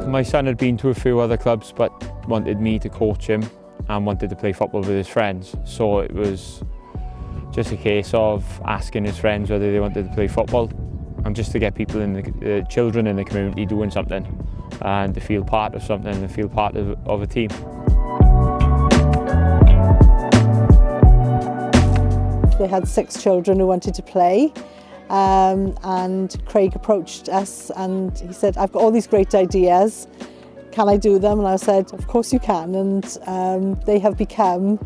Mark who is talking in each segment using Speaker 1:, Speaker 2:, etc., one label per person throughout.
Speaker 1: My son had been to a few other clubs but wanted me to coach him and wanted to play football with his friends. So it was just a case of asking his friends whether they wanted to play football and just to get people in the children in the community doing something and to feel part of something and feel part of a team.
Speaker 2: They had 6 children who wanted to play. And Craig approached us and he said, I've got all these great ideas, can I do them? And I said, of course you can. And they have become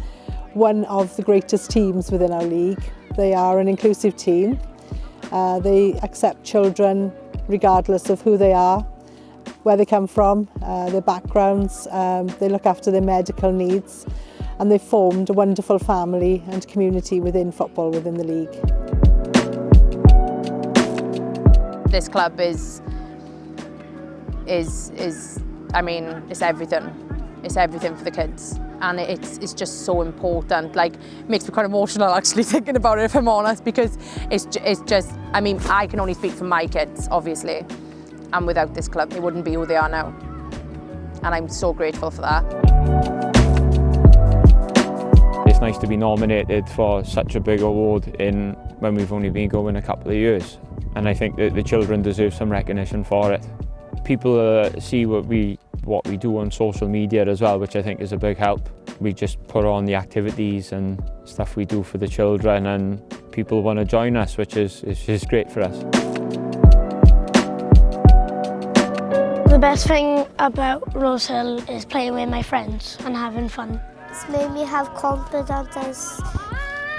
Speaker 2: one of the greatest teams within our league. They are an inclusive team. They accept children regardless of who they are, where they come from, their backgrounds. They look after their medical needs and they've formed a wonderful family and community within football within the league.
Speaker 3: This club is I mean, it's everything. It's everything for the kids, and it's just so important. Like, it makes me quite emotional actually thinking about it, if I'm honest, because it's just. I mean, I can only speak for my kids, obviously, and without this club, they wouldn't be who they are now, and I'm so grateful for that.
Speaker 1: It's nice to be nominated for such a big award when we've only been going a couple of years. And I think that the children deserve some recognition for it. People see what we do on social media as well, which I think is a big help. We just put on the activities and stuff we do for the children, and people want to join us, which is great for us.
Speaker 4: The best thing about Rose Hill is playing with my friends and having fun.
Speaker 5: It's made me have confidence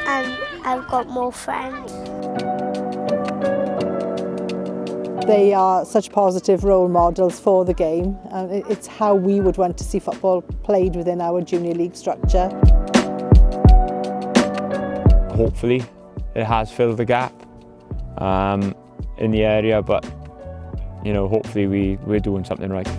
Speaker 5: and I've got more friends.
Speaker 2: They are such positive role models for the game, and it's how we would want to see football played within our junior league structure.
Speaker 1: Hopefully it has filled the gap in the area, but hopefully we're doing something right.